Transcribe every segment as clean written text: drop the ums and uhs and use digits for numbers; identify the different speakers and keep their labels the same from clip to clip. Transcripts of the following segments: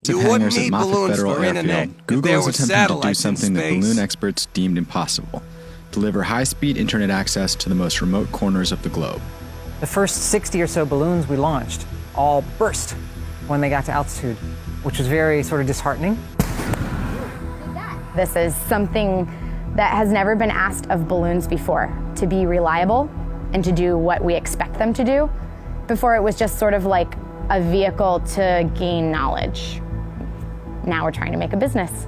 Speaker 1: You wouldn't need balloons for internet.
Speaker 2: Google is attempting to do
Speaker 1: satellites in
Speaker 2: something that
Speaker 1: space.
Speaker 2: balloon experts deemed impossible: deliver high-speed internet access to the most remote corners of the globe.
Speaker 3: The first 60 or so balloons we launched all burst when they got to altitude, which was very sort of disheartening.
Speaker 4: This is something that has never been asked of balloons before, to be reliable and to do what we expect them to do. Before, it was just sort of like a vehicle to gain knowledge. Now we're trying to make a business.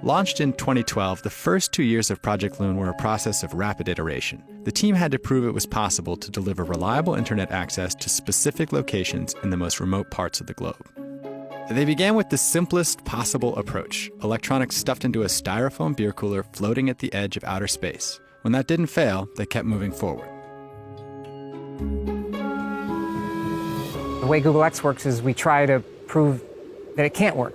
Speaker 5: Launched in 2012, the first 2 years of Project Loon were a process of rapid iteration. The team had to prove it was possible to deliver reliable internet access to specific locations in the most remote parts of the globe. They began with the simplest possible approach: electronics stuffed into a styrofoam beer cooler floating at the edge of outer space. When that didn't fail, they kept moving forward.
Speaker 3: The way Google X works is we try to prove that it can't work.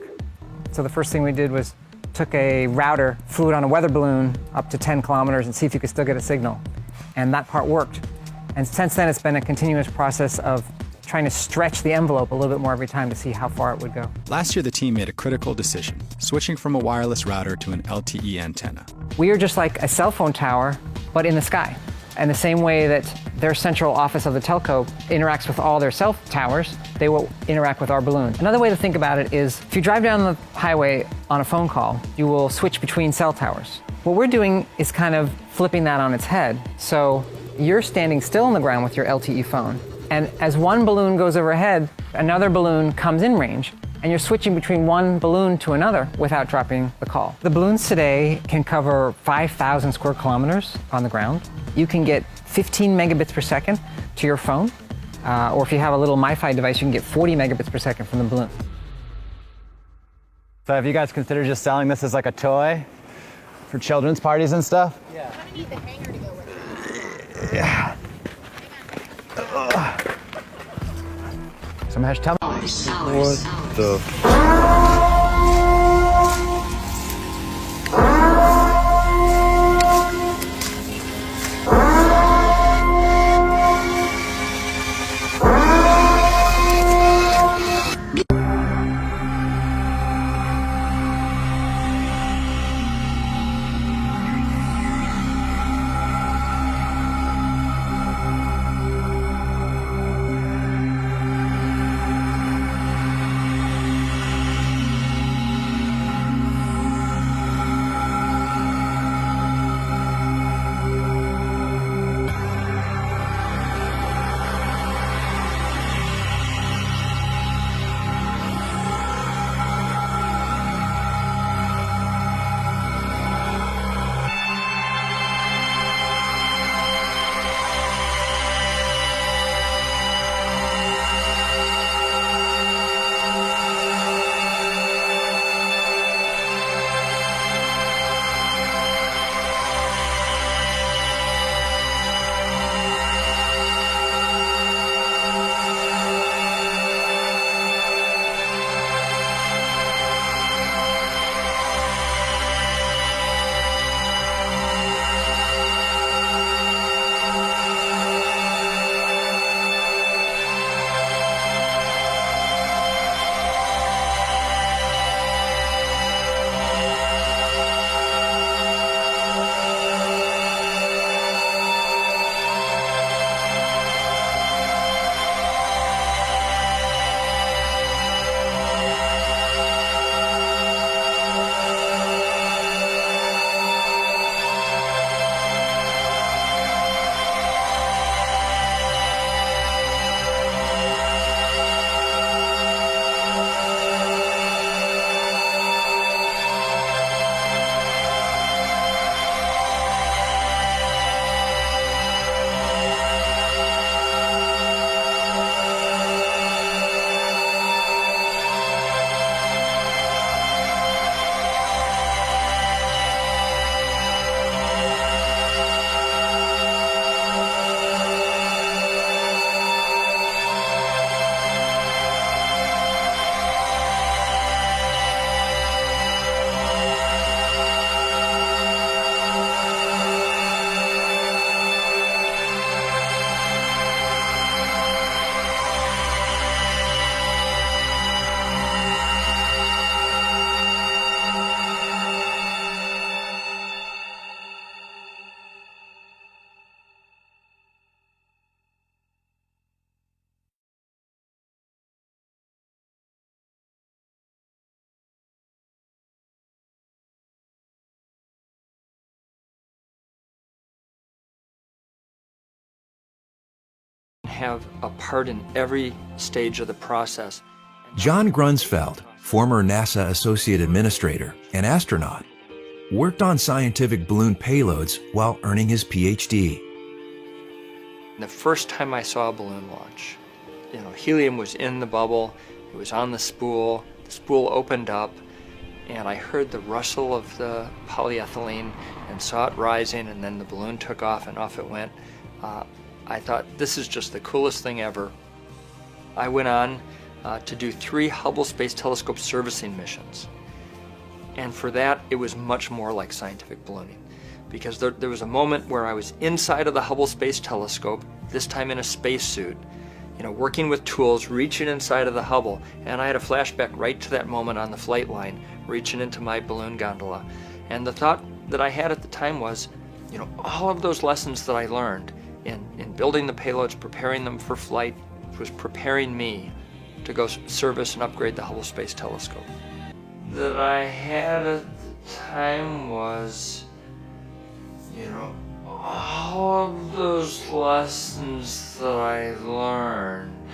Speaker 3: So the first thing we did was took a router, flew it on a weather balloon up to 10 kilometers and see if you could still get a signal. And that part worked. And since then, it's been a continuous process of trying to stretch the envelope a little bit more every time to see how far it would go.
Speaker 5: Last year, the team made a critical decision, switching from a wireless router to an LTE antenna.
Speaker 3: We are just like a cell phone tower, but in the sky. And the same way that their central office of the telco interacts with all their cell towers, they will interact with our balloon. Another way to think about it is, if you drive down the highway on a phone call, you will switch between cell towers. What we're doing is kind of flipping that on its head. So you're standing still on the ground with your LTE phone, and as one balloon goes overhead, another balloon comes in range, and you're switching between one balloon to another without dropping the call. The balloons today can cover 5,000 square kilometers on the ground. You can get 15 megabits per second to your phone, or if you have a little MiFi device, you can get 40 megabits per second from the balloon.
Speaker 6: So have you guys considered just selling this as like a toy for children's parties and stuff?
Speaker 4: Yeah. I'm gonna need the hanger to go with it.
Speaker 6: Yeah. Some hashtag.
Speaker 7: What the?
Speaker 8: have a part in every stage of the process.
Speaker 9: John Grunsfeld, former NASA Associate Administrator and astronaut, worked on scientific balloon payloads while earning his PhD.
Speaker 8: The first time I saw a balloon launch, helium was in the bubble, it was on the spool opened up, and I heard the rustle of the polyethylene and saw it rising, and then the balloon took off and off it went. I thought, this is just the coolest thing ever. I went on to do 3 Hubble Space Telescope servicing missions. And for that, it was much more like scientific ballooning, because there was a moment where I was inside of the Hubble Space Telescope, this time in a spacesuit, working with tools, reaching inside of the Hubble, and I had a flashback right to that moment on the flight line, reaching into my balloon gondola. And the thought that I had at the time was, all of those lessons that I learned in building the payloads, preparing them for flight, was preparing me to go service and upgrade the Hubble Space Telescope. That I had at the time was, all of those lessons that I learned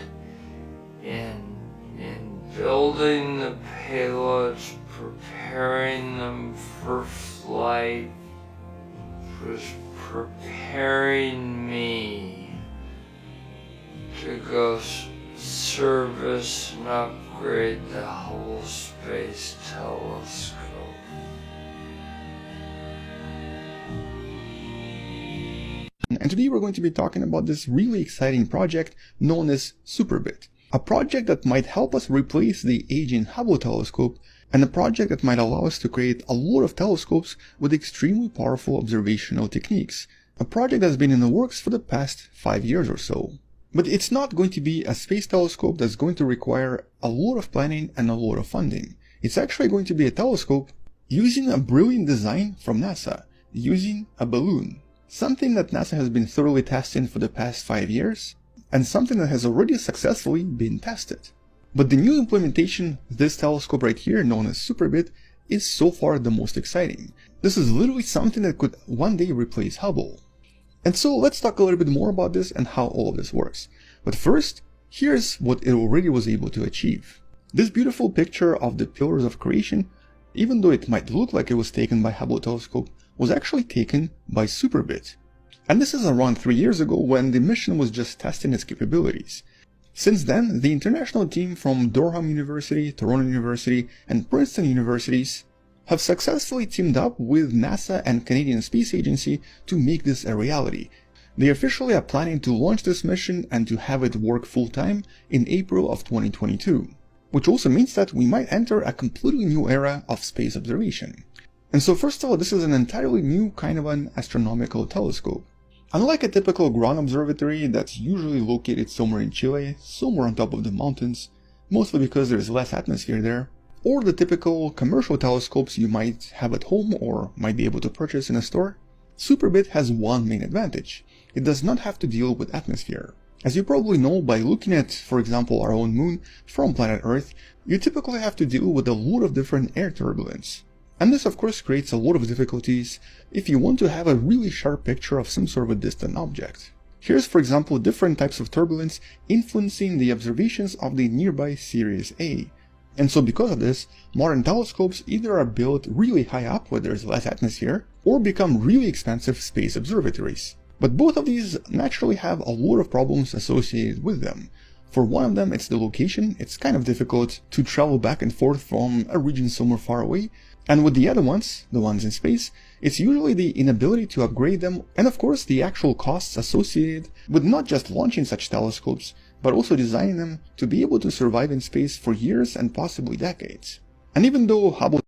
Speaker 8: in building the payloads, preparing them for flight, was preparing me to go service and upgrade the Hubble Space Telescope.
Speaker 10: And today we're going to be talking about this really exciting project known as SuperBit, a project that might help us replace the aging Hubble telescope, and a project that might allow us to create a lot of telescopes with extremely powerful observational techniques, a project that's been in the works for the past 5 years or so. But it's not going to be a space telescope that's going to require a lot of planning and a lot of funding. It's actually going to be a telescope using a brilliant design from NASA, using a balloon. Something that NASA has been thoroughly testing for the past 5 years, and something that has already successfully been tested. But the new implementation, this telescope right here, known as SuperBit, is so far the most exciting. This is literally something that could one day replace Hubble. And so let's talk a little bit more about this and how all of this works. But first, here's what it already was able to achieve. This beautiful picture of the Pillars of Creation, even though it might look like it was taken by Hubble telescope, was actually taken by SuperBit. And this is around 3 years ago when the mission was just testing its capabilities. Since then, the international team from Durham University, Toronto University, and Princeton Universities have successfully teamed up with NASA and Canadian Space Agency to make this a reality. They officially are planning to launch this mission and to have it work full-time in April of 2022, which also means that we might enter a completely new era of space observation. And so first of all, this is an entirely new kind of an astronomical telescope. Unlike a typical ground observatory that's usually located somewhere in Chile, somewhere on top of the mountains, mostly because there's less atmosphere there, or the typical commercial telescopes you might have at home or might be able to purchase in a store, SuperBit has one main advantage. It does not have to deal with atmosphere. As you probably know, by looking at, for example, our own moon from planet Earth, you typically have to deal with a lot of different air turbulence. And this of course creates a lot of difficulties if you want to have a really sharp picture of some sort of a distant object. Here's for example different types of turbulence influencing the observations of the nearby Sirius A. And so because of this, modern telescopes either are built really high up where there's less atmosphere, or become really expensive space observatories. But both of these naturally have a lot of problems associated with them. For one of them, it's the location. It's kind of difficult to travel back and forth from a region somewhere far away. And with the other ones, the ones in space, it's usually the inability to upgrade them, and of course the actual costs associated with not just launching such telescopes, but also designing them to be able to survive in space for years and possibly decades. And even though Hubble